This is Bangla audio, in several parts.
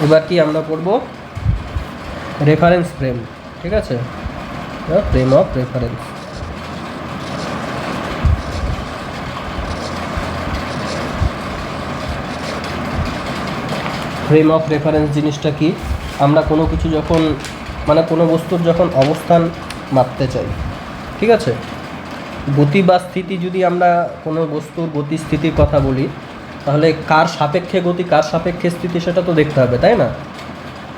এবার কি আমরা করব রেফারেন্স ফ্রেম, ঠিক আছে, frame of reference. Frame of reference জিনিসটা কি, আমরা কোনো কিছু যখন মানে কোনো বস্তুর যখন অবস্থান মাপতে চাই, ঠিক আছে, গতি বা স্থিতি, যদি আমরা কোনো বস্তুর গতি স্থিতির কথা বলি তাহলে কার সাপেক্ষে গতি কার সাপেক্ষে স্থিতি সেটা তো দেখতে হবে, তাই না?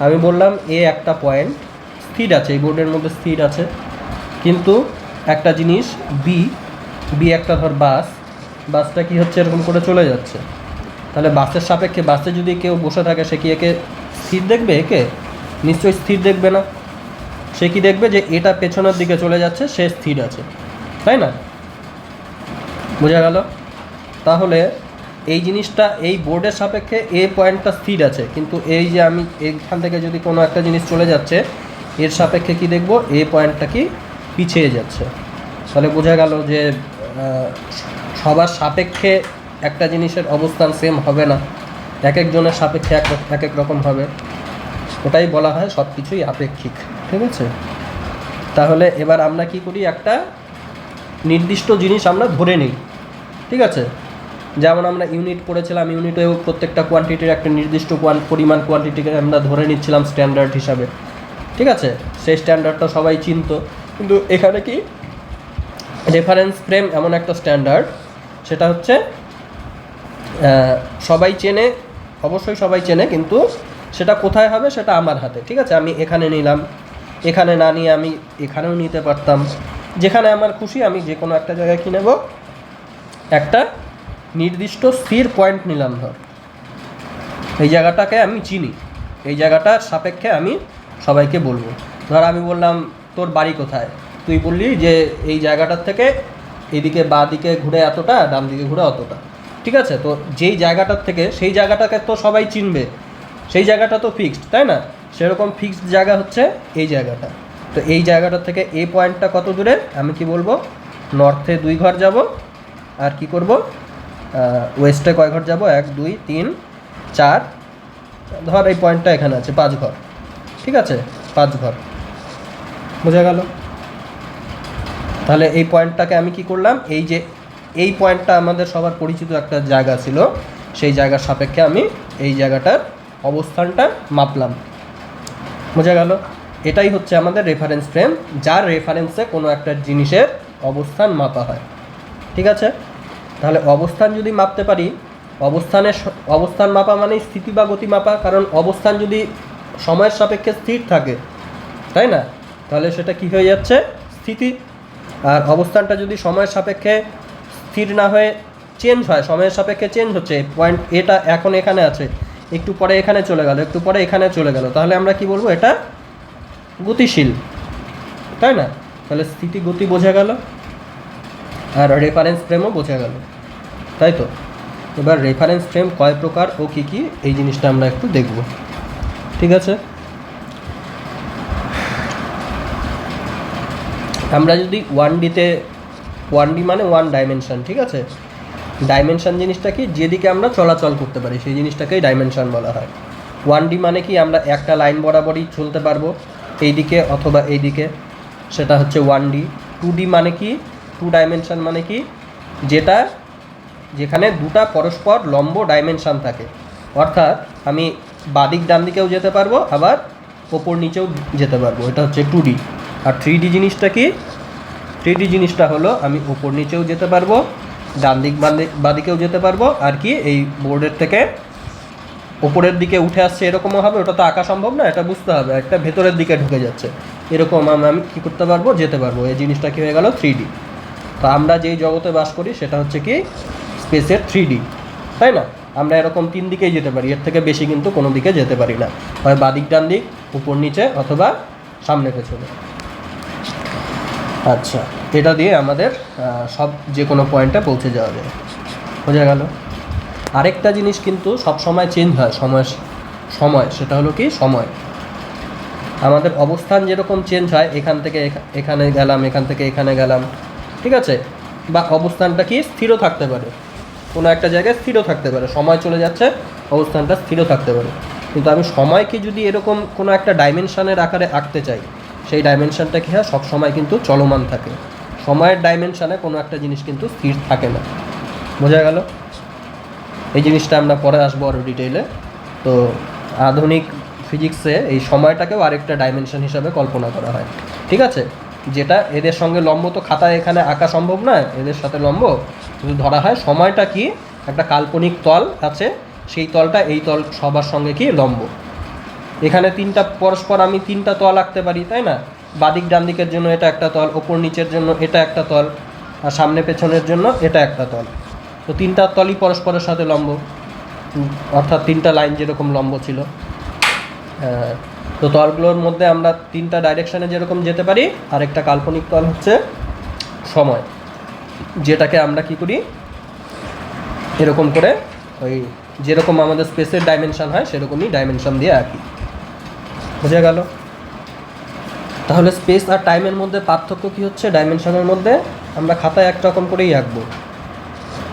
আমি বললাম এ একটা পয়েন্ট স্থির আছে, এই বোর্ডের মধ্যে স্থির আছে, কিন্তু একটা জিনিস বি, বি একটা ধর বাসটা কি হচ্ছে এরকম করে চলে যাচ্ছে, তাহলে বাসের সাপেক্ষে বাসে যদি কেউ বসে থাকে সে কি একে স্থির দেখবে? একে নিশ্চয়ই স্থির দেখবে না। সে কি দেখবে যে এটা পেছনের দিকে চলে যাচ্ছে, সে স্থির আছে, তাই না? বোঝা গেল? তাহলে এই জিনিসটা এই বোর্ডের সাপেক্ষে এ পয়েন্টটা স্থির আছে, কিন্তু এই যে আমি এইখান থেকে যদি কোনো একটা জিনিস চলে যাচ্ছে এর সাপেক্ষে কি দেখব? এ পয়েন্টটা কি পিছিয়ে যাচ্ছে। তাহলে বোঝা গেল যে সবার সাপেক্ষে একটা জিনিসের অবস্থান সেম হবে না, এক একজনের সাপেক্ষে এক এক রকম হবে। ওটাই বলা হয় সব কিছুই আপেক্ষিক, ঠিক আছে? তাহলে এবার আমরা কি করি, একটা নির্দিষ্ট জিনিস আমরা ধরে নিই, ঠিক আছে? যেমন আমরা ইউনিট পড়েছিলাম, ইউনিটেও প্রত্যেকটা কোয়ান্টিটির একটা নির্দিষ্ট পরিমাণ কোয়ান্টিটিকে আমরা ধরে নিচ্ছিলাম স্ট্যান্ডার্ড হিসাবে, ঠিক আছে? সেই স্ট্যান্ডার্ডটা সবাই চিনত, কিন্তু এখানে কি রেফারেন্স ফ্রেম এমন একটা স্ট্যান্ডার্ড, সেটা হচ্ছে সবাই চেনে, অবশ্যই সবাই চেনে, কিন্তু সেটা কোথায় হবে সেটা আমার হাতে, ঠিক আছে? আমি এখানে নিলাম, এখানে না নিয়ে আমি এখানেও নিতে পারতাম, যেখানে আমার খুশি আমি যে কোনো একটা জায়গায় কি নেব, একটা নির্দিষ্ট স্থির পয়েন্ট নিলাম, ধর এই জায়গাটাকে আমি চিনি, এই জায়গাটার সাপেক্ষে আমি সবাইকে বলবো। ধর আমি বললাম তোর বাড়ি কোথায়, তুই বললি যে এই জায়গাটার থেকে এইদিকে বাঁ দিকে ঘুরে এতটা, ডান দিকে ঘুরে অতটা, ঠিক আছে? তো যেই জায়গাটার থেকে সেই জায়গাটাকে তো সবাই চিনবে, সেই জায়গাটা তো ফিক্সড, তাই না? সেরকম ফিক্সড জায়গা হচ্ছে এই জায়গাটা। তো এই জায়গাটার থেকে এই পয়েন্টটা কত দূরে, আমি কি বলবো, নর্থে 2 ঘর যাব, আর কি করব, ওয়েস্টে কয় ঘর যাব, 1 2 3 4, ধর এই পয়েন্টটা এখানে আছে 5 ঘর, ঠিক আছে? 5 ঘর, বোঝা গেল? তাহলে এই পয়েন্টটাকে আমি কি করলাম, এই যে এই পয়েন্টটা আমাদের সবার পরিচিত একটা জায়গা ছিল, সেই জায়গার সাপেক্ষে আমি এই জায়গাটার অবস্থানটা মাপলাম, বোঝা গেল? এটাই হচ্ছে আমাদের রেফারেন্স ফ্রেম, যার রেফারেন্সে কোনো একটা জিনিসের অবস্থান মাপা হয়, ঠিক আছে? তাহলে অবস্থান যদি মাপতে পারি, অবস্থান মাপা মানে স্থিতি বা গতি মাপা, কারণ অবস্থান যদি সময়ের সাপেক্ষে স্থির থাকে, তাই না, তাহলে সেটা কি হয়ে যাচ্ছে, স্থিতি। আর অবস্থানটা যদি সময়ের সাপেক্ষে স্থির না হয়ে চেঞ্জ হয়, সময়ের সাপেক্ষে চেঞ্জ হচ্ছে, পয়েন্ট এটা এখন এখানে আছে, একটু পরে এখানে চলে গেল, একটু পরে এখানে চলে গেল, তাহলে আমরা কি বলবো, এটা গতিশীল, তাই না? তাহলে স্থিতি গতি বোঝা গেল, আর রেফারেন্স ফ্রেমও বোঝা গেল, তাই তো? এবার রেফারেন্স ফ্রেম কয় প্রকার ও কী কী এই জিনিসটা আমরা একটু দেখব, ঠিক আছে? আমরা যদি 1D মানে 1 ডাইমেনশন, ঠিক আছে? ডাইমেনশন জিনিসটা কি, যেদিকে আমরা চলাচল করতে পারি সেই জিনিসটাকেই ডাইমেনশন বলা হয়। 1D মানে কি, আমরা একটা লাইন বরাবরই চলতে পারবো এইদিকে অথবা এইদিকে, সেটা হচ্ছে 1D। 2D মানে কি, 2 ডাইমেনশন মানে কি, যেখানে দুটা পরস্পর লম্ব ডাইমেনশন থাকে, অর্থাৎ আমি বাদিক ডান দিকেও যেতে পারবো, আবার ওপর নিচেও যেতে পারবো, এটা হচ্ছে 2D। আর 3D জিনিসটা কি, 3D জিনিসটা হলো আমি ওপর নিচেও যেতে পারবো, ডান দিক বাদিকেও যেতে পারবো, আর কি এই বোর্ডের থেকে ওপরের দিকে উঠে আসছে এরকমও হবে, ওটা তো আঁকা সম্ভব না, এটা বুঝতে হবে, একটা ভেতরের দিকে ঢুকে যাচ্ছে এরকম আমি কী করতে পারবো, যেতে পারবো। এই জিনিসটা কী হয়ে গেল, 3D। তো আমরা যেই জগতে বাস করি সেটা হচ্ছে কি স্পেসের 3D, তাই না? আমরা এরকম 3 দিকেই যেতে পারি, এর থেকে বেশি কিন্তু কোনো দিকে যেতে পারি না, হয় বাদিক ডান দিক, উপর নিচে, অথবা সামনে পেছনে। আচ্ছা, এটা দিয়ে আমাদের সব যে কোনো পয়েন্টে পৌঁছে যাওয়া যায়, বোঝা গেল? আরেকটা জিনিস কিন্তু সব সময় চেঞ্জ হয়, সময়, সেটা হলো কি সময়। আমাদের অবস্থান যেরকম চেঞ্জ হয়, এখান থেকে এখানে গেলাম, এখান থেকে এখানে গেলাম, ঠিক আছে? বা অবস্থানটা কি স্থিরও থাকতে পারে, কোনো একটা জায়গায় স্থিরও থাকতে পারে, সময় চলে যাচ্ছে অবস্থানটা স্থিরও থাকতে পারে, কিন্তু আমি সময়কে যদি এরকম কোনো একটা ডাইমেনশনের আকারে আঁকতে চাই, সেই ডাইমেনশনটা কী হয়, সবসময় কিন্তু চলমান থাকে। সময়ের ডাইমেনশনে কোনো একটা জিনিস কিন্তু স্থির থাকে না। বোঝা গেল? এই জিনিসটা আমরা পরে আসবো আরও ডিটেইলে। তো আধুনিক ফিজিক্সে এই সময়টাকেও আরেকটা ডাইমেনশন হিসাবে কল্পনা করা হয়, ঠিক আছে? যেটা এদের সঙ্গে লম্ব তো খাতায় এখানে আঁকা সম্ভব নয়, এদের সাথে লম্ব, কিন্তু ধরা হয় সময়টা কি একটা কাল্পনিক তল আছে, সেই তলটা এই তল সবার সঙ্গে কি লম্ব। এখানে তিনটা পরস্পর আমি তিনটা তল আঁকতে পারি, তাই না? বাদিক ডান দিকের জন্য এটা একটা তল, ওপর নিচের জন্য এটা একটা তল, আর সামনে পেছনের জন্য এটা একটা তল। তো তিনটা তলই পরস্পরের সাথে লম্ব, অর্থাৎ তিনটা লাইন যেরকম লম্ব ছিল। তো তলগুলোর মধ্যে আমরা তিনটা ডাইরেকশানে যেরকম যেতে পারি, আরেকটা কাল্পনিক তল হচ্ছে সময়, যেটাকে আমরা কি করি, এরকম করে ওই যেরকম আমাদের স্পেসের ডাইমেনশন হয় সেরকমই ডাইমেনশন দিয়ে আঁকি। বোঝা গেল? তাহলে স্পেস আর টাইমের মধ্যে পার্থক্য কী হচ্ছে? ডাইমেনশনের মধ্যে আমরা খাতায় একরকম করেই আঁকবো।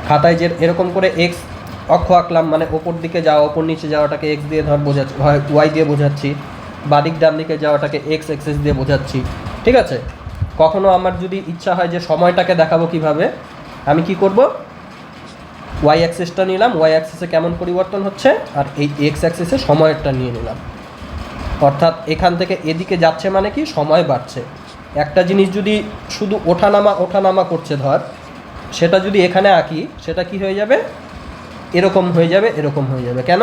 খাতায় যে এরকম করে এক্স অক্ষ আঁকলাম, মানে ওপর দিকে যাওয়া, ওপর নিচে যাওয়াটাকে এক্স দিয়ে ধর বোঝাচ্ছি, হয় ওয়াই দিয়ে বোঝাচ্ছি, বাদিক ডান দিকে যাওয়াটাকে এক্স এক্সিস দিয়ে বোঝাচ্ছি, ঠিক আছে? কখনো আমার যদি ইচ্ছা হয় যে সময়টাকে দেখাবো কিভাবে, আমি কি করব, ওয়াই অ্যাক্সিসটা নিলাম, ওয়াই অ্যাক্সিসে কেমন পরিবর্তন হচ্ছে, আর এই এক্স অ্যাক্সিসে সময়েরটা নিয়ে নিলাম। অর্থাৎ এখান থেকে এদিকে যাচ্ছে মানে কি, সময় বাড়ছে। একটা জিনিস যদি শুধু ওঠানামা করছে ধর, সেটা যদি এখানে আঁকি, সেটা কি হয়ে যাবে, এরকম হয়ে যাবে, এরকম হয়ে যাবে। কেন?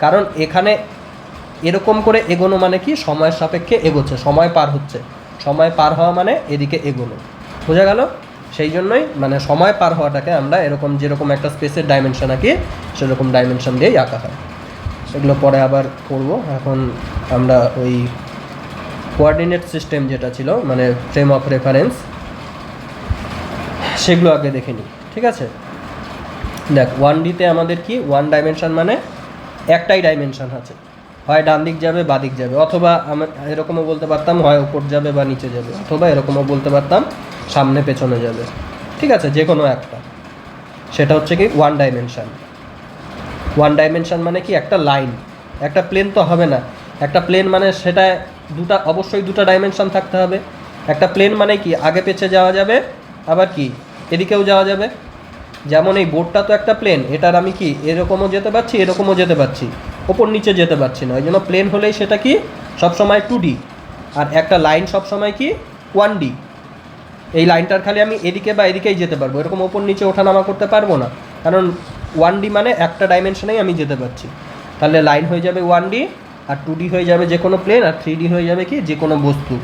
কারণ এখানে এরকম করে এগোনো মানে কি, সময়ের সাপেক্ষে এগোচ্ছে, সময় পার হচ্ছে। সময় পার হওয়া মানে এদিকে এগোনো। বোঝা গেল? সেই জন্যই মানে সময় পার হওয়াটাকে আমরা এরকম যেরকম একটা স্পেসের ডাইমেনশন আঁকি, সেরকম ডাইমেনশন দিয়েই আঁকা হয়। এগুলো পরে আবার করব। এখন আমরা ওই কোঅর্ডিনেট সিস্টেম যেটা ছিল, মানে ফ্রেম অফ রেফারেন্স, সেগুলো আগে দেখে নিই, ঠিক আছে? দেখ, 1Dতে আমাদের কি, ওয়ান ডাইমেনশন মানে একটাই ডাইমেনশন আছে, হয় ডান দিক যাবে বা দিক যাবে, অথবা আমরা এরকমও বলতে পারতাম হয় উপর যাবে বা নিচে যাবে, অথবা এরকমও বলতে পারতাম সামনে পেছনে যাবে, ঠিক আছে? যে কোনো একটা, সেটা হচ্ছে কি ওয়ান ডাইমেনশন। ওয়ান ডাইমেনশন মানে কি, একটা লাইন, একটা প্লেন তো হবে না। একটা প্লেন মানে সেটা অবশ্যই দুটো ডাইমেনশন থাকতে হবে। একটা প্লেন মানে কি, আগে পেছে যাওয়া যাবে, আবার কি এদিকেও যাওয়া যাবে। যেমন এই বোর্ডটা তো একটা প্লেন, এটার আমি কি এরকমও যেতে পারছি, এরকমও যেতে পারছি, ওপর নিচে যেতে পারছি না। ওই জন্য প্লেন হলেই সেটা কি সবসময় 2D, আর একটা লাইন সবসময় কি 1D। এই লাইনটার খালি আমি এদিকে বা এদিকেই যেতে পারবো, এরকম ওপর নিচে ওঠানামা করতে পারবো না, কারণ 1D মানে একটা ডাইমেনশনেই আমি যেতে পারছি। তাহলে লাইন হয়ে যাবে 1D, আর 2D হয়ে যাবে যে কোনো প্লেন, আর 3D হয়ে যাবে কি যে কোনো বস্তু,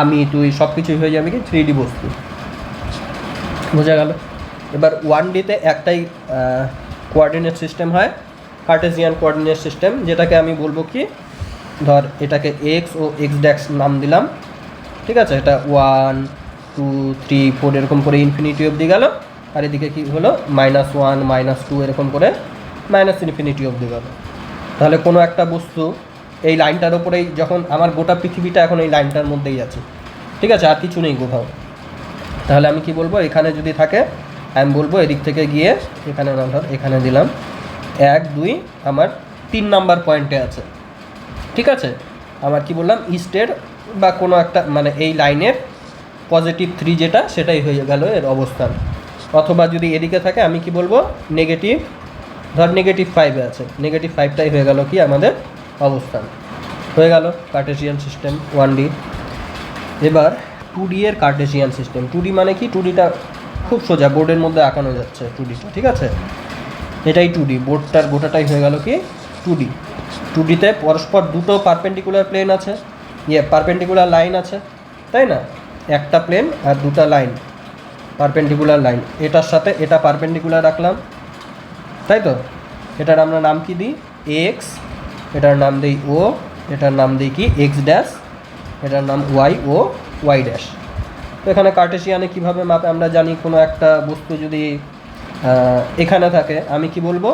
আমি তুই সব কিছুই হয়ে যাবে কি 3D বস্তু। বোঝা গেল? এবার 1Dতে একটাই কোঅর্ডিনেট সিস্টেম হয়, কার্টেসিয়ান কোঅর্ডিনেট সিস্টেম, যেটাকে আমি বলবো কি, ধর এটাকে এক্স ও এক্স ড্যাক্স নাম দিলাম, ঠিক আছে? এটা 1 2 3 4 এরকম করে ইনফিনিটি অবধি গেল, আর এদিকে কি হলো -1 -2 এরকম করে ইনফিনিটি অবধি গেল। তাহলে কোনো একটা বস্তু এই লাইনটার ওপরেই, যখন আমার গোটা পৃথিবীটা এখন এই লাইনটার মধ্যেই আছে, ঠিক আছে, আর কিছু নেই কোথাও, তাহলে আমি কি বলবো, এখানে যদি থাকে আমি বলবো এদিক থেকে গিয়ে এখানে, ধর এখানে দিলাম 1 2, আমার 3 নাম্বার পয়েন্টে আছে, ঠিক আছে? আমার কি বললাম, ইস্টের বা কোনো একটা মানে এই লাইনের +3 যেটা, সেটাই হয়ে গেল এর অবস্থান। অথবা যদি এদিকে থাকে আমি কি বলবো, নেগেটিভ, ধর -5 আছে, -5টাই হয়ে গেল কি আমাদের অবস্থান। হয়ে গেল কার্টেসিয়ান সিস্টেম 1D। এবার 2D এর কার্টেসিয়ান সিস্টেম। 2D মানে কি, 2Dটা খুব সোজা, বোর্ডের মধ্যে আঁকানো যাচ্ছে 2Dটা, ঠিক আছে? এটাই 2D, বোর্ডটার গোটাটাই হয়ে গেল কি 2D। 2Dতে পরস্পর দুটো পারপেন্ডিকুলার প্লেন আছে, পারপেন্ডিকুলার লাইন আছে, তাই না? একটা প্লেন আর দুটো লাইন, পারপেন্ডিকুলার লাইন, এটার সাথে এটা পারপেন্ডিকুলার রাখলাম, তাই তো? এটার আমরা নাম কি দিই, এক্স, এটার নাম দিই ও, এটার নাম দিই কি এক্স ড্যাশ, এটার নাম ওয়াই ও ওয়াই ড্যাশ। তো এখানে কার্টেসিয়ানে কীভাবে মাপে আমরা জানি, কোনো একটা বস্তু যদি এখানে থাকে আমি কি বলবো,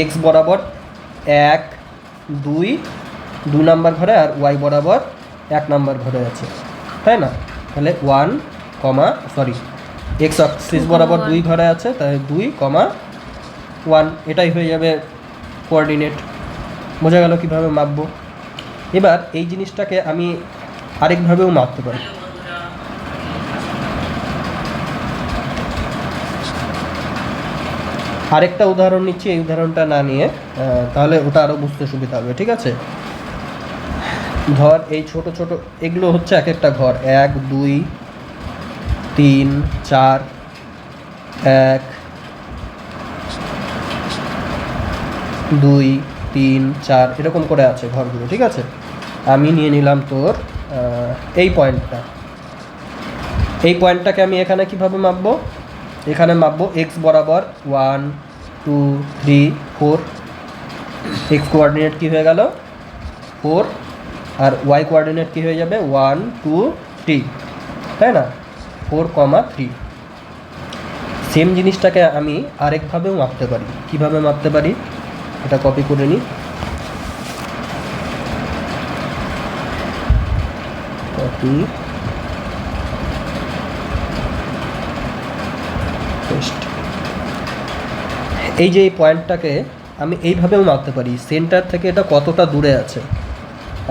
এক্স বরাবর 1 2 নাম্বার ঘরে, আর ওয়াই বরাবর 1 নাম্বার ঘরে আছে, তাই না? তাহলে এক্স অ্যাক্সিস বরাবর 2 ঘরে আছে, তাহলে 2, 1, এটাই হয়ে যাবে কোঅর্ডিনেট। বোঝা গেল কীভাবে মাপবো। এবার এই জিনিসটাকে আমি আরেকভাবেও মাপতে পারি। আরেকটা উদাহরণ নিচ্ছি, এই উদাহরণটা না নিয়ে তাহলে ওটা আরও বুঝতে সুবিধা হবে। ঠিক আছে, ধর এই ছোট ছোট এগুলো হচ্ছে এক একটা ঘর, 1 2 3 4, 1 2 3 4 এরকম করে আছে ঘরগুলো। ঠিক আছে, আমি নিয়ে নিলাম তোর এই পয়েন্টটা। এই পয়েন্টটাকে আমি এখানে কিভাবে মাপবো? এখানে মাপবো এক্স বরাবর 1 2 3 4। এক্স কোঅর্ডিনেট কী হয়ে গেল 4, আর ওয়াই কোঅর্ডিনেট কী হয়ে যাবে 1 2 3, তাই না? 4, 3। সেম জিনিসটাকে আমি আরেকভাবেও মাপতে পারি। কিভাবে মাপতে পারি এটা কপি করে নিই। Copy paste. এই যে এই পয়েন্টটাকে আমি এইভাবেও মাপতে পারি, সেন্টার থেকে এটা কতটা দূরে আছে।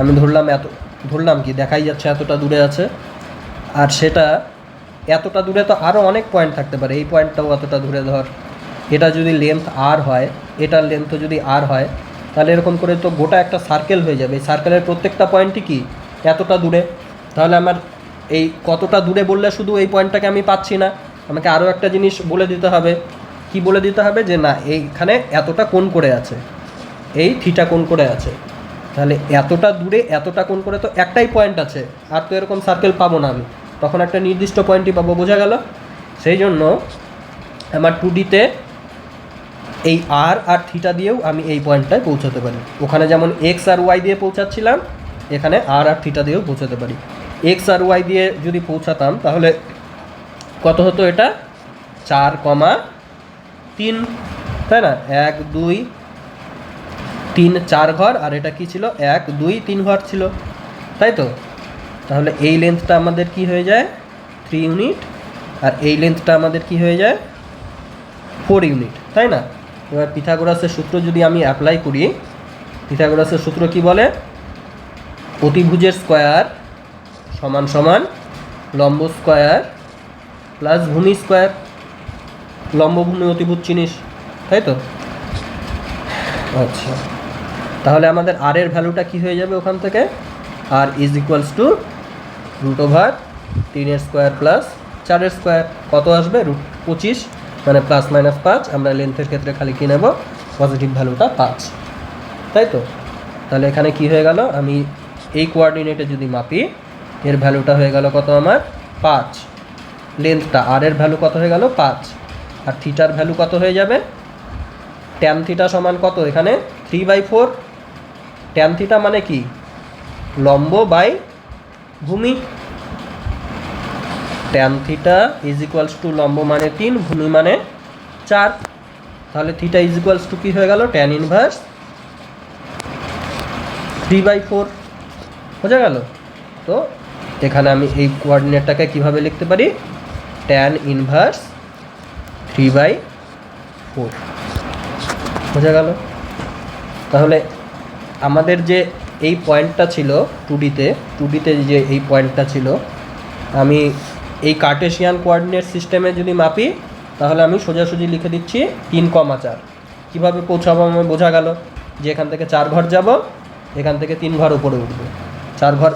আমি ধরলাম কি দেখাই যাচ্ছে এতটা দূরে আছে, আর সেটা এতটা দূরে তো আরও অনেক পয়েন্ট থাকতে পারে। এই পয়েন্টটাও এতটা দূরে, ধর এটা যদি লেন্থ আর হয়, এটার লেন্থও যদি আর হয়, তাহলে এরকম করে তো গোটা একটা সার্কেল হয়ে যাবে। এই সার্কেলের প্রত্যেকটা পয়েন্টই কি এতটা দূরে। তাহলে আমার এই কতটা দূরে বললে শুধু এই পয়েন্টটাকে আমি পাচ্ছি না, আমাকে আরও একটা জিনিস বলে দিতে হবে। কি বলে দিতে হবে? যে না এইখানে এতটা কোণ করে আছে, এই থিটা কোণ করে আছে। তাহলে এতটা দূরে এতটা কোণ করে তো একটাই পয়েন্ট আছে, আর তো এরকম সার্কেল পাবো না আমি, তখন একটা নির্দিষ্ট পয়েন্টই পাবো। বোঝা গেল? সেই জন্য আমার 2Dতে এই আর থিটা দিয়েও আমি এই পয়েন্টটায় পৌঁছাতে পারি। ওখানে যেমন এক্স আর ওয়াই দিয়ে পৌঁছাচ্ছিলাম, এখানে আর থিটা দিয়েও পৌঁছাতে পারি। এক্স আর ওয়াই দিয়ে যদি পৌঁছাতাম তাহলে কত হতো? এটা 4, 3, তাই না? 1 2 3 4 ঘর, আর এটা কি ছিল 1 2 3 ঘর ছিল, তাই তো? তাহলে এই লেন্থটা আমাদের কি হয়ে যায় 3 ইউনিট, আর এই লেন্থটা আমাদের কি হয়ে যায় 4 ইউনিট, তাই না? এবার পিথাগোরাসের সূত্র যদি আমি অ্যাপ্লাই করি, পিথাগোরাসের সূত্র কি বলে? অতিভুজের স্কোয়ার সমান সমান লম্ব স্কোয়ার প্লাস ভূমি স্কোয়ার। লম্ব ভূমি অতিভুজ চিনিস, তাই তো? আচ্ছা, তাহলে আমাদের আর এর ভ্যালুটা কি হয়ে যাবে ওখান থেকে? R is equals to √3 square plus 4 square. কত আসবে? √25, মানে প্লাস মাইনাস 5। আমরা লেন্থের ক্ষেত্রে খালি কি নেব? পজিটিভ ভ্যালুটা 5, তাই তো? তাহলে এখানে কি হয়ে গেল? আমি এই কোঅর্ডিনেটে যদি মাপি, এর ভ্যালুটা হয়ে গেল কত আমার 5। লেন্থটা আর এর ভ্যালু কত হয়ে গেল 5, আর থিটার ভ্যালু কত হয়ে যাবে? ট্যান থিটা সমান কত? এখানে 3/4। ট্যান থিটা মানে কি? লম্ব বাই ভূমি। Tan theta is equals two লম্ব মানে 3, ভূমি মানে 4। তাহলে থিটা ইজ ইকুয়ালস টু কী হয়ে গেল? Tan inverse 3/4। বোঝা গেল? তো এখানে আমি এই কোঅর্ডিনেটটাকে কিভাবে লিখতে পারি? Tan inverse 3/4। বোঝা গেল? তাহলে আমাদের যে এই পয়েন্টটা ছিল 2Dতে যে এই পয়েন্টটা ছিল, আমি এই কার্টেশিয়ান কোঅর্ডিনেট সিস্টেমে যদি মাপি, তাহলে আমি সোজাসুজি লিখে দিচ্ছি 3, 4। কীভাবে পৌঁছাবো আমার বোঝা গেল যে এখান থেকে 4 ঘর যাব, এখান থেকে 3 ঘর উপরে উঠবো। 4 ঘর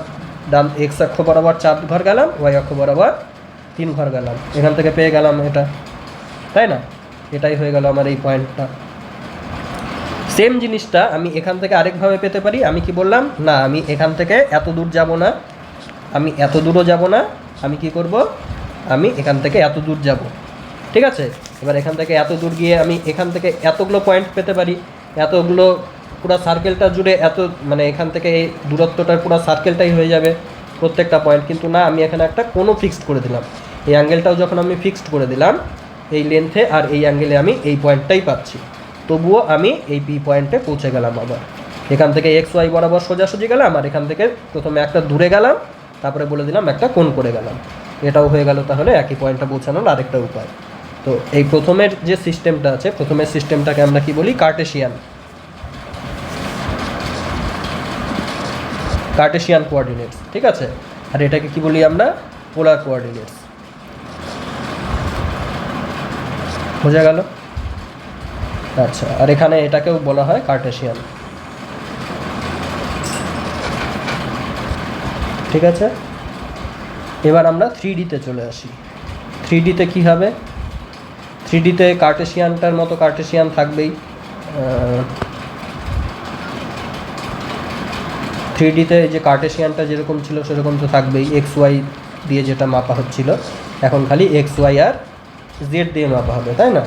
ডান এক্স অক্ষ বরাবর 4 ঘর গেলাম, ওয়াই অক্ষ বরাবর 3 ঘর গেলাম, এখান থেকে পেয়ে গেলাম এটা, তাই না? এটাই হয়ে গেল আমার এই পয়েন্টটা। সেম জিনিসটা আমি এখান থেকে আরেকভাবে পেতে পারি। আমি কি বললাম? না, আমি এখান থেকে এত দূর যাব না, আমি এত দূরও যাব না। আমি কি করব? আমি এখান থেকে এত দূর যাব, ঠিক আছে? এবার এখান থেকে এত দূর গিয়ে আমি এখান থেকে এতগুলো পয়েন্ট পেতে পারি, এতগুলো পুরো সার্কেলটা জুড়ে এত, মানে এখান থেকে এই দূরত্বটার পুরো সার্কেলটাই হয়ে যাবে প্রত্যেকটা পয়েন্ট। কিন্তু না, আমি এখানে একটা কোনো ফিক্সড করে দিলাম। এই অ্যাঙ্গেলটাও যখন আমি ফিক্সড করে দিলাম, এই লেন্থে আর এই অ্যাঙ্গেলে আমি এই পয়েন্টটাই পাচ্ছি, তবুও আমি এই পি পয়েন্টে পৌঁছে গেলাম। আবার এখান থেকে এক্স ওয়াই বরাবর সোজাসুজি গেলাম, আর এখান থেকে প্রথমে একটা দূরে গেলাম, তারপরে বলে দিলাম একটা কোণ করে গেলাম। এটাও হয়ে গেল তাহলে একই পয়েন্টটা পৌঁছানোর আরেকটা উপায়। তো এই প্রথমের যে সিস্টেমটা আছে, প্রথমের সিস্টেমটাকে আমরা কি বলি? কার্টেশিয়ান। কার্টেশিয়ান কোঅর্ডিনেটস, ঠিক আছে। আর এটাকে কি বলি আমরা? পোলার কোঅর্ডিনেটস। বোঝা গেল? আচ্ছা, আর এখানে এটাকেও বলা হয় কার্টেশিয়ান, ঠিক আছে। এবার আমরা 3Dতে চলে আসি। 3Dতে কী হবে? 3Dতে কার্টেশিয়ানটার মতো কার্টেশিয়ান থাকবেই। 3Dতে যে কার্টেশিয়ানটা যেরকম ছিল সেরকম তো থাকবেই, এক্স ওয়াই দিয়ে যেটা মাপা হচ্ছিল, এখন খালি এক্স ওয়াই আর জেড দিয়ে মাপা হবে, তাই না?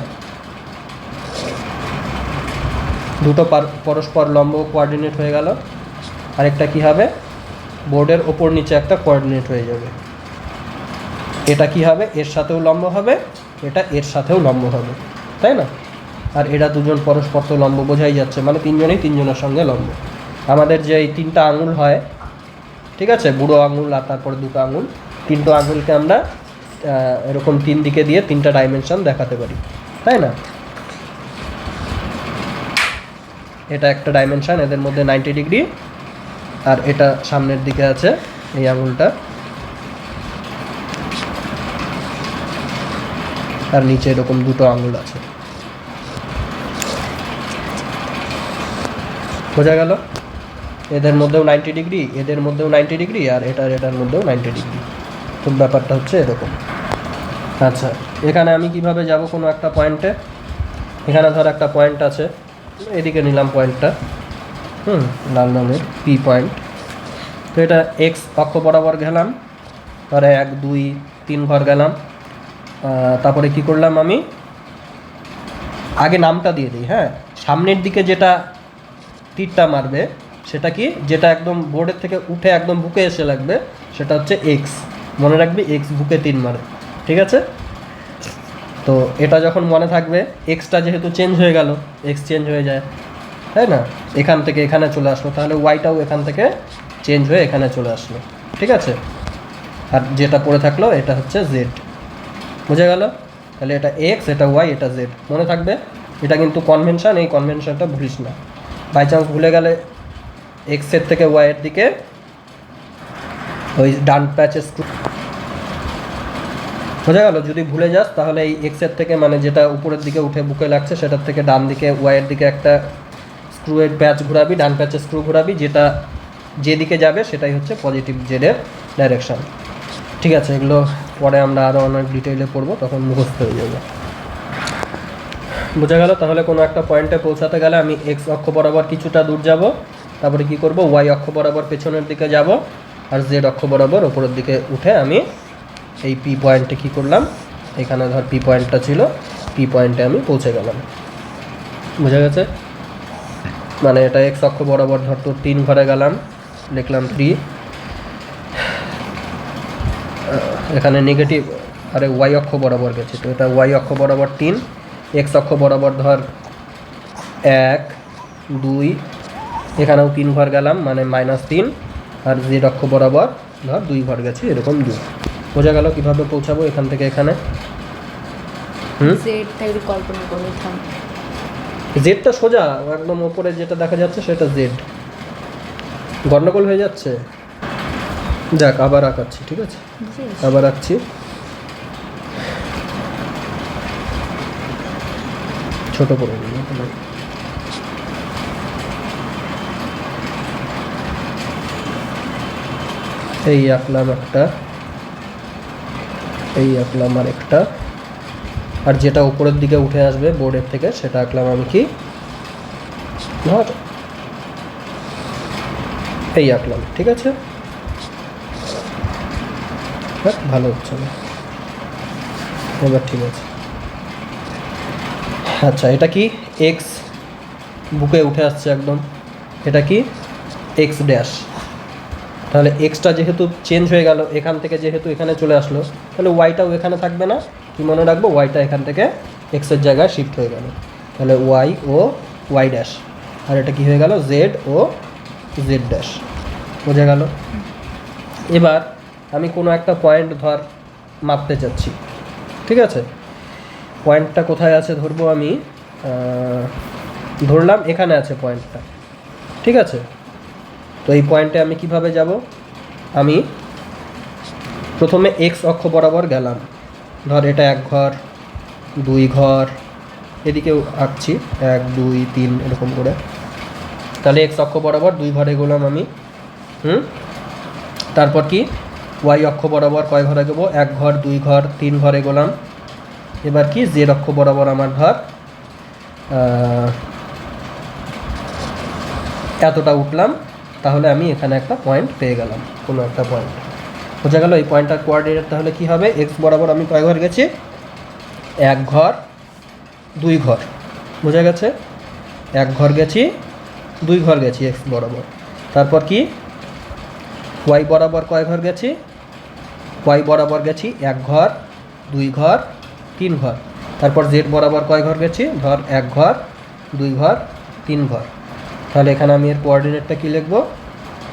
দুটো পরস্পর লম্ব কোঅর্ডিনেট হয়ে গেল। আরেকটা কি হবে? বোর্ডের ওপর নিচে একটা কোঅর্ডিনেট হয়ে যাবে। এটা কি হবে? এর সাথেও লম্ব হবে, এটা এর সাথেও লম্ব হবে, তাই না? আর এরা দুজন পরস্পর তো লম্ব, বোঝাই যাচ্ছে, মানে তিনজনেই তিনজনের সঙ্গে লম্ব। আমাদের যে এই 3টা আঙুল হয়, ঠিক আছে, বুড়ো আঙুল আর তারপরে দুটো আঙুল, 3টো আঙুলকে আমরা এরকম 3 দিকে দিয়ে 3টা ডাইমেনশন দেখাতে পারি, তাই না? এটা একটা ডাইমেনশন, এদের মধ্যে 90 ডিগ্রি, আর এটা সামনের দিকে আছে এই আঙুলটা, আর নিচে এরকম দুটো আঙুল আছে। বোঝা গেল? এদের মধ্যেও 90 ডিগ্রি, এদের মধ্যেও 90 ডিগ্রি, আর এটার মধ্যেও 90 ডিগ্রি। তো ব্যাপারটা হচ্ছে এরকম। আচ্ছা, এখানে আমি কিভাবে যাব কোনো একটা পয়েন্টে? এখানে ধর একটা পয়েন্ট আছে, এদিকে নিলাম পয়েন্টটা, লাল রঙের পি পয়েন্ট। তো এটা এক্স অক্ষ বরাবর গেলাম, ধরে 1 2 3 ঘর গেলাম। তারপরে কি করলাম? আমি আগে নামটা দিয়ে দিই। হ্যাঁ, সামনের দিকে যেটা তীরটা মারবে সেটা কি? যেটা একদম বোর্ডের থেকে উঠে একদম বুকে এসে লাগবে, সেটা হচ্ছে এক্স। মনে রাখবি, এক্স বুকে 3 মারে, ঠিক আছে? তো এটা যখন মনে থাকবে, এক্সটা যেহেতু চেঞ্জ হয়ে গেল, এক্স চেঞ্জ হয়ে যায়, তাই না? এখান থেকে এখানে চলে আসলো, তাহলে ওয়াইটাও এখান থেকে চেঞ্জ হয়ে এখানে চলে আসলো, ঠিক আছে? আর যেটা পড়ে থাকলো এটা হচ্ছে জেড। বুঝে গেল? তাহলে এটা এক্স, এটা ওয়াই, এটা জেড, মনে থাকবে। এটা কিন্তু কনভেনশন, এই কনভেনশনটা ভুলিস না। বাই চান্স ভুলে গেলে এক্সের থেকে ওয়াইয়ের দিকে ওই ডান প্যাচে স্ক্রু, বোঝা গেল? যদি ভুলে যাস তাহলে এই এক্সের থেকে, মানে যেটা উপরের দিকে উঠে বুকে লাগছে, সেটার থেকে ডান দিকে ওয়াইয়ের দিকে একটা স্ক্রুয়ের প্যাচ ঘোরাবি, ডান প্যাচে স্ক্রু ঘোরাবি, যেটা যেদিকে যাবে সেটাই হচ্ছে পজিটিভ জেডের ডাইরেকশান, ঠিক আছে? এগুলো পরে আমরা আরও অনেক ডিটেইলে পড়বো, তখন মুখস্থ হয়ে যাবে। বোঝা গেল? তাহলে কোনো একটা পয়েন্টে পৌঁছাতে গেলে আমি এক্স অক্ষ বরাবর কিছুটা দূর যাব, তারপরে কি করব? ওয়াই অক্ষ বরাবর পেছনের দিকে যাব, আর জেড অক্ষ বরাবর ওপরের দিকে উঠে আমি এই পি পয়েন্টে কী করলাম? এখানে ধর পি পয়েন্টটা ছিল, পি পয়েন্টে আমি পৌঁছে গেলাম। বোঝা গেছে? মানে এটা এক্স অক্ষ বরাবর ধর তো 3 ঘরে গেলাম, লিখলাম 3, এখানে নেগেটিভ, আরে ওয়াই অক্ষ বরাবর গেছে, তো এটা ওয়াই অক্ষ বরাবর 3, এক্স অক্ষ বরাবর ধর 1 2, এখানেও 3 ঘর গেলাম, মানে -3, আর জেড অক্ষ বরাবর ধর 2 ঘর গেছি, এরকম 2। বোঝা গেল কীভাবে পৌঁছাবো এখান থেকে এখানে? জেডটা সোজা, একদম ওপরে যেটা দেখা যাচ্ছে সেটা জেড। গন্ডগোল হয়ে যাচ্ছে, যাক আবার আঁকাচ্ছি, ঠিক আছে? আবার আঁকছি, ছোট করে দিই। এই আঁকলাম একটা, এই আঁকলাম আর একটা, আর যেটা উপরের দিকে উঠে আসবে বোর্ডের থেকে সেটা আঁকলাম আমি কি? ধর এই আঁকলাম, ঠিক আছে? ভালো হচ্ছে না, এবার ঠিক আছে। আচ্ছা, এটা কি? এক্স বুকে উঠে আসছে একদম, এটা কি? X dash. তাহলে এক্সটা যেহেতু চেঞ্জ হয়ে গেল, এখান থেকে যেহেতু এখানে চলে আসলো, তাহলে ওয়াইটাও এখানে থাকবে না। কি মনে রাখবো? ওয়াইটা এখান থেকে এক্সের জায়গায় শিফট হয়ে গেল, তাহলে ওয়াই ও ওয়াই ড্যাশ। আর এটা কি হয়ে গেল? জেড ও জেড ড্যাশ। বোঝা গেল? এবার আমি কোনো একটা পয়েন্ট ধর মাপতে চাচ্ছি, ঠিক আছে? পয়েন্টটা কোথায় আছে ধরবো আমি, ধরলাম এখানে আছে পয়েন্টটা, ঠিক আছে? তো এই পয়েন্টে আমি কিভাবে যাব, আমি প্রথমে এক্স অক্ষ বরাবর গেলাম, ধর এটা 1 ঘর 2 ঘর, এদিকেও আঁকছি 1 2 3 এরকম করে। তাহলে এক্স অক্ষ বরাবর 2 ঘরে গেলাম আমি। তারপর কি ওয়াই অক্ষ বরাবর কয় ঘরে গেবো, 1 ঘর 2 ঘর 3 ঘরে গেলাম। এবার কি জেড অক্ষ বরাবর আমার ধর এতটা উঠলাম, তাহলে আমি এখানে একটা পয়েন্ট পেয়ে গেলাম, কোনো একটা পয়েন্ট বোঝা গেল। এই পয়েন্টটার কোঅর্ডিনেট তাহলে কি হবে, এক্স বরাবর আমি কয় ঘর গেছি, 1 ঘর 2 ঘর, বোঝা গেছে। 1 ঘর গেছি 2 ঘর গেছি এক্স বরাবর। তারপর কি ওয়াই বরাবর কয় ঘর গেছি, ওয়াই বরাবর গেছি 1 ঘর 2 ঘর 3 ঘর। তারপর জেড বরাবর কয় ঘর গেছি, ধর 1 ঘর 2 ঘর 3 ঘর। তাহলে এখানে আমি এর কোঅর্ডিনেটটা কী লিখবো,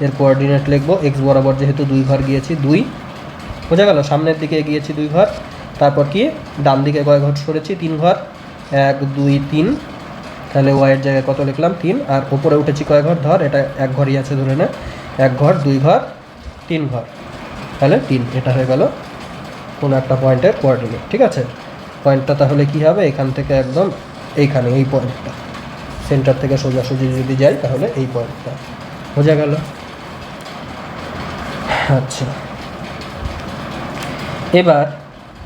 এর কোঅর্ডিনেট লিখবো এক্স বরাবর যেহেতু 2 ঘর গিয়েছি 2, বোঝা গেল, সামনের দিকে গিয়েছি 2 ঘর। তারপর কি ডান দিকে কয় ঘর সরেছি, 3 ঘর, 1 2 3, তাহলে ওয়াইয়ের জায়গায় কত লিখলাম 3। আর ওপরে উঠেছি কয় ঘর, ধর এটা 1 ঘরই আছে ধরে নে, 1 ঘর 2 ঘর 3 ঘর, তাহলে 3। এটা হয়ে গেল কোনো একটা পয়েন্টের কোঅর্ডিনেট, ঠিক আছে। পয়েন্টটা তাহলে কি হবে, এখান থেকে একদম এইখানে এই পয়েন্টটা, সেন্টার থেকে সোজাসুজি যদি যাই তাহলে এই পয়েন্টটা, বোঝা গেল। আচ্ছা, এবার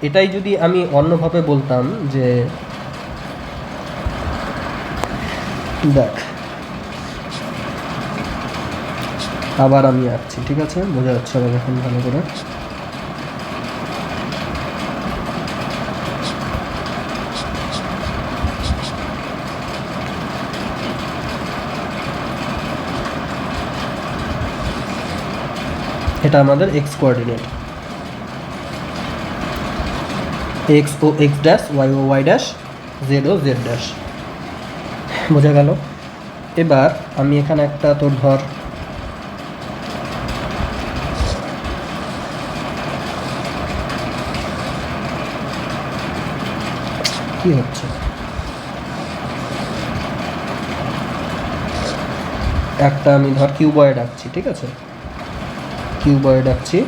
এটাই যদি আমি অন্যভাবে বলতাম যে দেখ, আবার আমি আঁকছি, ঠিক আছে, বোঝা যাচ্ছে আমার এখন ভালো করে। এটা আমাদের এক্স কোঅর্ডিনেট, এক্স ও এক্স ড্যাশ, ওয়াই ও ওয়াই ড্যাশ, জেড ও জেড ড্যাশ, বোঝা গেল। এবার আমি এখানে একটা তোর ধর কি হচ্ছে, একটা আমি ধর কিউবয়েড আঁকছি, ঠিক আছে, কিউবয়েড আঁকছি।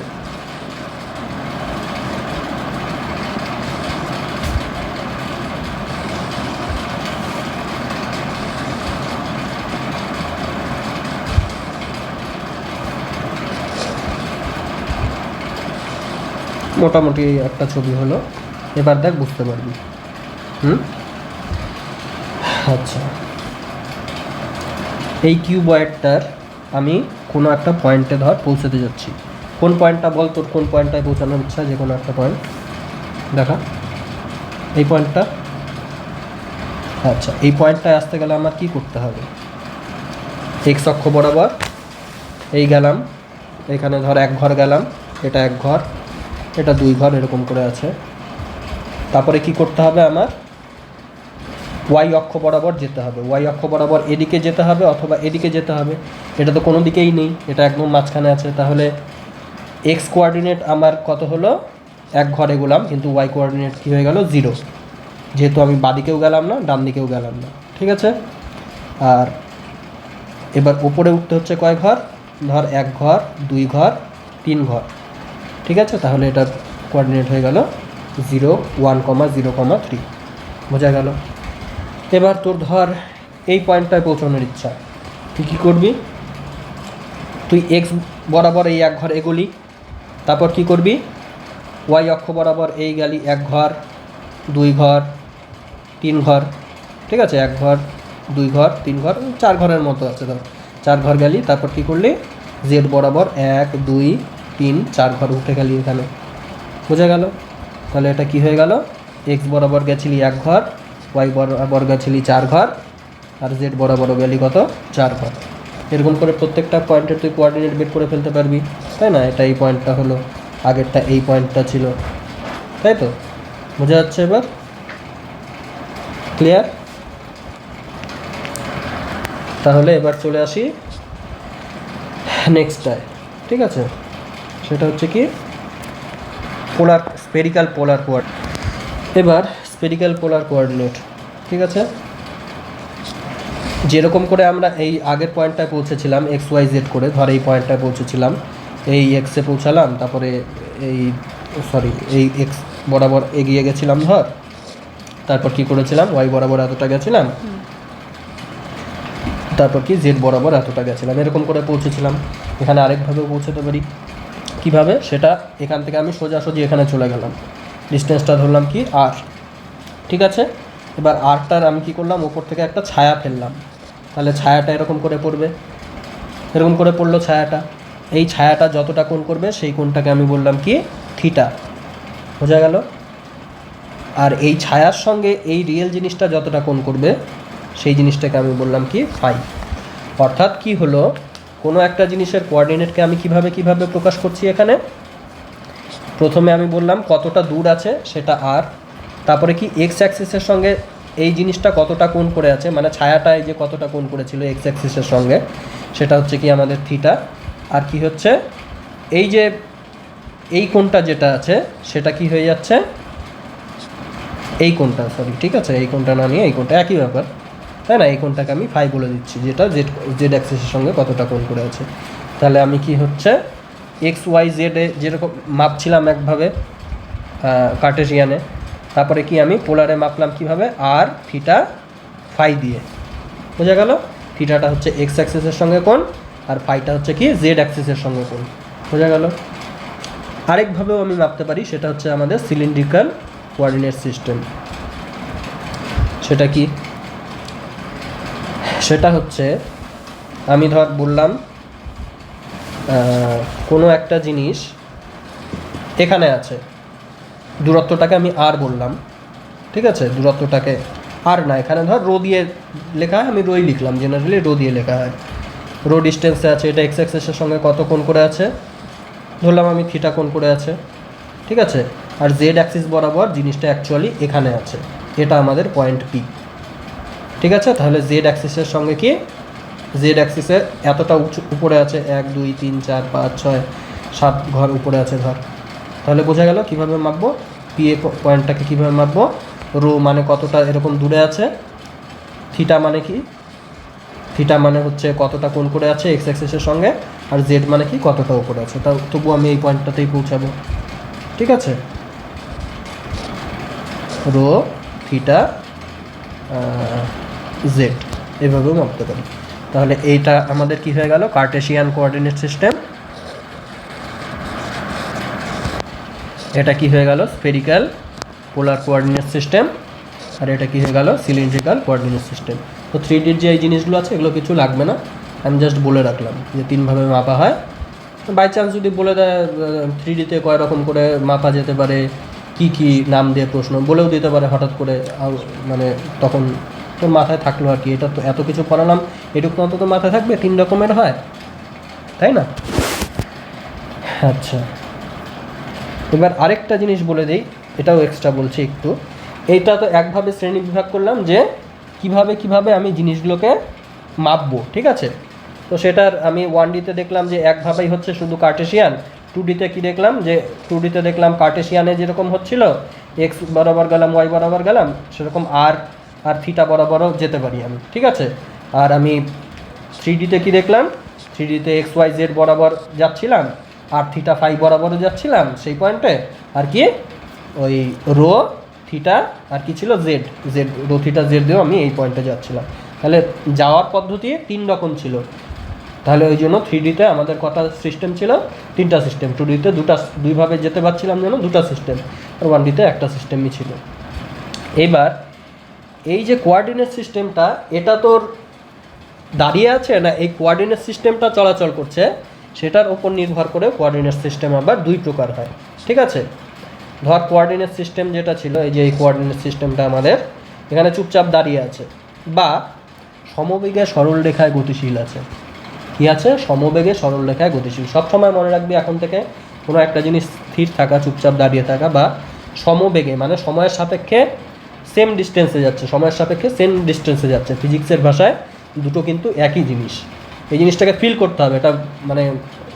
মোটামুটি একটা ছবি হলো, এবার দেখ বুঝতে পারবি। আচ্ছা, এই কিউবয়েডটার আমি কোনো একটা পয়েন্টে ধর পৌঁছাতে যাচ্ছি। কোন পয়েন্টটা বল, তোর কোন পয়েন্টটায় পৌঁছানোর ইচ্ছা, যে কোনো একটা পয়েন্ট দেখা, এই পয়েন্টটা। আচ্ছা, এই পয়েন্টটায় আসতে গেলে আমার কি করতে হবে, এক্স অক্ষ বরাবর এই গেলাম, এখানে ধর 1 ঘর গেলাম, এটা 1 ঘর, এটা 2 ঘর, এরকম করে আছে। তারপরে কি করতে হবে, আমার ওয়াই অক্ষ বরাবর যেতে হবে, ওয়াই অক্ষ বরাবর এদিকে যেতে হবে অথবা এদিকে যেতে হবে, এটা তো কোনো দিকেই নেই, এটা একদম মাঝখানে আছে। তাহলে এক্স কোঅর্ডিনেট আমার কত হলো, 1 ঘরে গেলাম, কিন্তু ওয়াই কোঅর্ডিনেট কী হয়ে গেল 0, যেহেতু আমি বাদিকেও গেলাম না ডান দিকেও গেলাম না, ঠিক আছে। আর এবার উপরে উঠতে হচ্ছে কয় ঘর, ধর 1 ঘর 2 ঘর 3 ঘর, ঠিক আছে। তাহলে এটার কোঅর্ডিনেট হয়ে গেল 0 1 0 3, বোঝা গেল। এবার তোর ধর এই পয়েন্টটায় পৌঁছানোর ইচ্ছা, তুই কী করবি, তুই এক্স বরাবর এই 1 ঘর এগোলি, তারপর কি করবি, ওয়াই অক্ষ বরাবর এই গেলি 1 ঘর 2 ঘর 3 ঘর, ঠিক আছে, 1 ঘর 2 ঘর 3 ঘর 4 ঘরের মতো আছে, ধর 4 ঘর গেলি। তারপর কী করলি, জেড বরাবর 1 2 3 4 ঘর উঠে গেলি এখানে, বোঝা গেল। তাহলে এটা কি হয়ে গেল, এক্স বরাবর গেছিলি 1 ঘর, ওয়াই বরাবর গেছিলি 4 ঘর, আর জেড বরাবরও গেলি কত 4 ঘর। এরকম করে প্রত্যেকটা পয়েন্টের তুই কোঅর্ডিনেট বের করে ফেলতে পারবি, তাই না। এটা এই পয়েন্টটা হলো, আগেরটা এই পয়েন্টটা ছিল, তাই তো, বোঝা যাচ্ছে এবার, ক্লিয়ার। তাহলে এবার চলে আসি নেক্সটটায়, ঠিক আছে, সেটা হচ্ছে কি পোলার, স্পেরিক্যাল পোলার কোঅর্ডিনেট। এবার স্পেরিক্যাল পোলার কোঅর্ডিনেট, ঠিক আছে, যেরকম করে আমরা এই আগের পয়েন্টটায় পৌঁছেছিলাম এক্স ওয়াই জেড করে, ধর এই পয়েন্টটায় পৌঁছেছিলাম, এই এক্সে পৌঁছালাম, তারপরে এই এক্স বরাবর এগিয়ে গেছিলাম ধর, তারপর কি করেছিলাম ওয়াই বরাবর এতটা গেছিলাম, তারপর কি জেড বরাবর এতটা গেছিলাম, এরকম করে পৌঁছেছিলাম। এখানে আরেকভাবেও পৌঁছাতে পারি। কিভাবে সেটা, এখান থেকে আমি সোজাসুজি এখানে চলে গেলাম, ডিস্টেন্সটা ধরলাম কি আর, ঠিক আছে। এবার আরটার আমি কি করলাম, ওপর থেকে একটা ছায়া ফেললাম, তাহলে ছায়াটা এরকম করে পড়বে, এরকম করে পড়লো ছায়াটা। এই ছায়াটা যতটা কোণ করবে সেই কোণটাকে আমি বললাম কি থিটা, বোঝা গেল। আর এই ছায়ার সঙ্গে এই রিয়েল জিনিসটা যতটা কোণ করবে সেই জিনিসটাকে আমি বললাম কি ফাই। অর্থাৎ কি হলো, কোনো একটা জিনিসের কোঅর্ডিনেটকে আমি কিভাবে প্রকাশ করছি এখানে, প্রথমে আমি বললাম কতটা দূর আছে সেটা আর, তারপরে কি এক্স অ্যাক্সিসের সঙ্গে এই জিনিসটা কতটা কোণ করে আছে, মানে ছায়াটায় যে কতটা কোণ করেছিল এক্স অ্যাক্সিসের সঙ্গে সেটা হচ্ছে কি আমাদের থিটা। আর কি হচ্ছে, এই যে এই কোণটা যেটা আছে সেটা কি হয়ে যাচ্ছে, এই কোণটা ঠিক আছে, এই কোণটা না নিয়ে এই কোণটা একই ব্যাপার, তাই না। এই কোণটাকে আমি ফাই বলে দিচ্ছি, যেটা জেড অ্যাক্সিসের সঙ্গে কতটা কোণ করে আছে। তাহলে আমি কি হচ্ছে এক্স ওয়াই জেডে যেরকম মাপছিলাম একভাবে কার্টেসিয়ানে, তারপরে কি আমি পোলারে মাপলাম কিভাবে, আর থিটা ফাই দিয়ে, বোঝা গেল। থিটাটা হচ্ছে এক্স অ্যাক্সিসের সঙ্গে কোণ, আর ফাইটা হচ্ছে কি জেড অ্যাক্সিসের সঙ্গে কোণ, বোঝা গেল। আরেকভাবেও আমি মাপতে পারি, সেটা হচ্ছে আমাদের সিলিন্ড্রিক্যাল কোঅর্ডিনেট সিস্টেম। সেটা কি, সেটা হচ্ছে আমি ধর বললাম কোনো একটা জিনিস এখানে আছে, দূরত্বটাকে আমি আর বললাম, ঠিক আছে, দূরত্বটাকে আর না, এখানে ধর রো দিয়ে লেখা হয়, আমি রোই লিখলাম, জেনারেলি রো দিয়ে লেখা হয়। রো ডিস্টেন্সে আছে, এটা এক্স অ্যাক্সিসের সঙ্গে কত কোণ করে আছে, ধরলাম আমি থিটা কোণ করে আছে, ঠিক আছে। আর জেড অ্যাক্সিস বরাবর জিনিসটা অ্যাকচুয়ালি এখানে আছে, এটা আমাদের পয়েন্ট পি, ঠিক আছে। তাহলে জেড অ্যাক্সিসের সঙ্গে কি, জেড অ্যাক্সিসের এতটা উপরে আছে, 1 2 3 4 5 6 7 ঘর উপরে আছে ধর, তাহলে বোঝা গেল কীভাবে মাপবো পি এ পয়েন্টটাকে, কীভাবে মাপবো, রো মানে কতটা এরকম দূরে আছে, থিটা মানে কি, থিটা মানে হচ্ছে কতটা কোণ করে আছে এক্স অ্যাক্সিসের সঙ্গে, আর জেড মানে কি কতটা উপরে আছে, তাও তবু আমি এই পয়েন্টটাতেই পৌঁছাবো, ঠিক আছে। রো থিটা জেড এভাবেও মাপতে পারি। তাহলে এইটা আমাদের কি হয়ে গেল, কার্টেসিয়ান কোঅর্ডিনেট সিস্টেম। এটা কি হয়ে গেল, স্ফেরিক্যাল পোলার কোঅর্ডিনেট সিস্টেম। আর এটা কি হয়ে গেল, সিলিন্ড্রিক্যাল কোঅর্ডিনেট সিস্টেম। তো 3Dর যে এই জিনিসগুলো আছে এগুলো কিছু লাগবে না, আমি জাস্ট বলে রাখলাম যে 3ভাবে মাপা হয়। বাই চান্স যদি বলে দেয় 3Dতে কয় রকম করে মাপা যেতে পারে, কি কি নাম দিয়ে প্রশ্ন বলেও দিতে পারে হঠাৎ করে, মানে তখন তোর মাথায় থাকলো আর কি, এটা তো এত কিছু পড়ালাম, এটুকু অন্তত মাথায় থাকবে 3 রকমের হয়, তাই না। আচ্ছা, এবার আরেকটা জিনিস বলে দিই, এটাও এক্সট্রা বলছি একটু। এইটা তো একভাবে শ্রেণী বিভাগ করলাম যে কিভাবে আমি জিনিসগুলোকে মাপবো, ঠিক আছে। তো সেটার আমি 1Dতে দেখলাম যে একভাবেই হচ্ছে শুধু কার্টেসিয়ান। 2Dতে কি দেখলাম, যে 2Dতে দেখলাম কার্টেসিয়ানে যেরকম হচ্ছিল এক্স বরাবর গেলাম ওয়াই বরাবর গেলাম, সেরকম আর থিটা বরাবরও যেতে পারি আমি, ঠিক আছে। আর আমি 3Dতে কি দেখলাম, 3Dতে এক্স ওয়াই জেড বরাবর যাচ্ছিলাম, আর থিটা ফাই বরাবরও যাচ্ছিলাম সেই পয়েন্টে, আর কি ওই রো থিটা আর কি ছিল জেড রো থিটা জেড দিয়েও আমি এই পয়েন্টে যাচ্ছিলাম। তাহলে যাওয়ার পদ্ধতি 3 রকম ছিল। তাহলে ওই জন্য 3Dতে আমাদের কটা সিস্টেম ছিল, 3টা সিস্টেম। 2Dতে দুইভাবে যেতে পারছিলাম যেন 2টা সিস্টেম, আর 1Dতে একটা সিস্টেমই ছিল। এবার এই যে কোঅর্ডিনেট সিস্টেমটা, এটা তোর দাঁড়িয়ে আছে না, এই কোঅর্ডিনেট সিস্টেমটা চলাচল করছে, সেটার উপর নির্ভর করে কোঅর্ডিনেট সিস্টেম আবার 2 প্রকার হয়, ঠিক আছে। ধর কোঅর্ডিনেট সিস্টেম যেটা ছিল, এই যে এই কোঅর্ডিনেট সিস্টেমটা আমাদের এখানে চুপচাপ দাঁড়িয়ে আছে, বা সমবেগে সরল রেখায় গতিশীল আছে। কি আছে, সমবেগে সরল রেখায় গতিশীল। সবসময় মনে রাখবি এখন থেকে, কোনো একটা জিনিস স্থির থাকা, চুপচাপ দাঁড়িয়ে থাকা, বা সমবেগে মানে সময়ের সাপেক্ষে সেম ডিস্টেন্সে যাচ্ছে, সময়ের সাপেক্ষে সেম ডিস্টেন্সে যাচ্ছে। ফিজিক্সের ভাষায় দুটো কিন্তু একই জিনিস। এই জিনিসটাকে ফিল করতে হবে, এটা মানে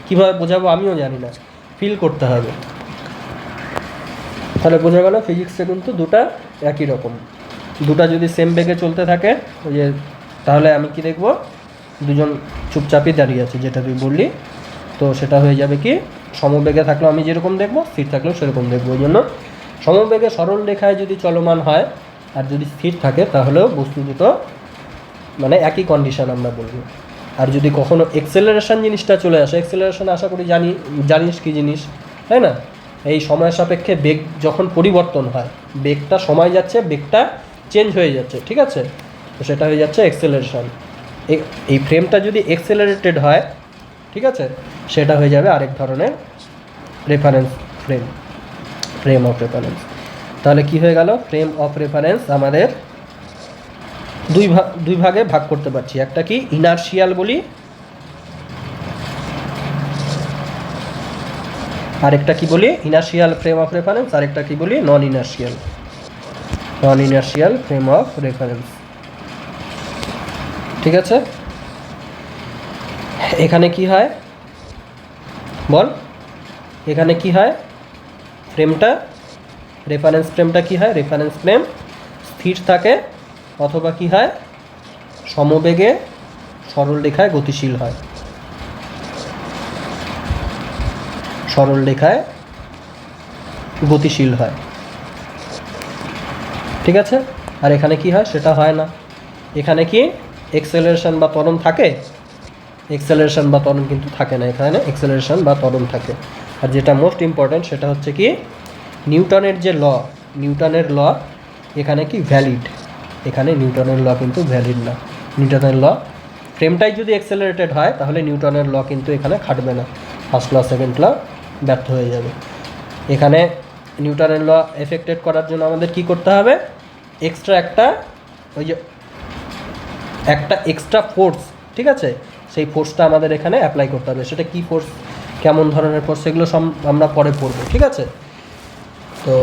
কীভাবে বোঝাবো আমিও জানি না, ফিল করতে হবে। তাহলে বোঝা গেল ফিজিক্সে কিন্তু দুটা একই রকম। দুটা যদি সেম বেগে চলতে থাকে, ওই যে তাহলে আমি কি দেখব, দুজন চুপচাপই দাঁড়িয়ে আছে, যেটা তুই বললি। তো সেটা হয়ে যাবে কি, সমবেগে থাকলেও আমি যেরকম দেখবো, স্থির থাকলেও সেরকম দেখবো। ওই জন্য সমবেগে সরল রেখায় যদি চলমান হয় আর যদি স্থির থাকে, তাহলেও বস্তু দুটো মানে একই কন্ডিশন আমরা বলবো। আর যদি কখনো এক্সেলারেশন জিনিসটা চলে আসে, এক্সেলারেশন আশা করি জানিস কি জিনিস, তাই না? এই সময় সাপেক্ষে বেগ যখন পরিবর্তন হয়, বেগটা সময় যাচ্ছে, বেগটা চেঞ্জ হয়ে যাচ্ছে, ঠিক আছে? তো সেটা হয়ে যাচ্ছে এক্সেলারেশন। এই ফ্রেমটা যদি এক্সেলারেটেড হয়, ঠিক আছে, সেটা হয়ে যাবে আরেক ধরনের reference frame, frame of reference. তাহলে কি হয়ে গেল, ফ্রেম অফ রেফারেন্স আমাদের দুই ভাগে ভাগ করতে পারছি। একটা কি ইনার্শিয়াল বলি, আরেকটা কি বলি ইনার্শিয়াল ফ্রেম অফ রেফারেন্স, আরেকটা কি বলি নন ইনার্শিয়াল ফ্রেম অফ রেফারেন্স। ঠিক আছে, এখানে কি হয় বল, এখানে কি হয়, ফ্রেমটা রেফারেন্স ফ্রেমটা কি হয়, রেফারেন্স ফ্রেম স্থির থাকে অথবা কি হয়, সমবেগে সরল রেখায় গতিশীল হয়, সরল রেখায় গতিশীল হয়। ঠিক আছে, আর এখানে কি হয়, সেটা হয় না। এখানে কি এক্সেলারেশন বা ত্বরণ থাকে, এক্সেলারেশন বা ত্বরণ কিন্তু থাকে না, এখানে এক্সেলারেশন বা ত্বরণ থাকে। আর যেটা মোস্ট ইম্পর্ট্যান্ট সেটা হচ্ছে কি, নিউটনের যে নিউটনের ল এখানে কি ভ্যালিড, এখানে নিউটনের ল কিন্তু ভ্যালিড না। নিউটনের ল, ফ্রেমটাই যদি এক্সেলারেটেড হয় তাহলে নিউটনের ল কিন্তু এখানে খাটবে না, ফার্স্ট ল সেকেন্ড ল ব্যর্থ হয়ে যাবে। এখানে নিউটনের ল এফেক্টেড করার জন্য আমাদের কি করতে হবে, এক্সট্রা একটা ওই যে একটা এক্সট্রা ফোর্স, ঠিক আছে, সেই ফোর্সটা আমাদের এখানে অ্যাপ্লাই করতে হবে। সেটা কি ফোর্স, কেমন ধরনের ফোর্স, সেগুলো সব আমরা পরে পড়বো। ঠিক আছে, তো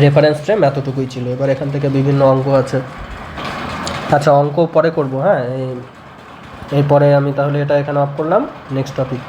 রেফারেন্স ফ্রেম এতটুকুই ছিল। এবার এখান থেকে বিভিন্ন অঙ্ক আছে, আচ্ছা অঙ্ক পরে করব, হ্যাঁ। এরপরে আমি তাহলে এটা এখানে অফ করলাম, নেক্সট টপিক।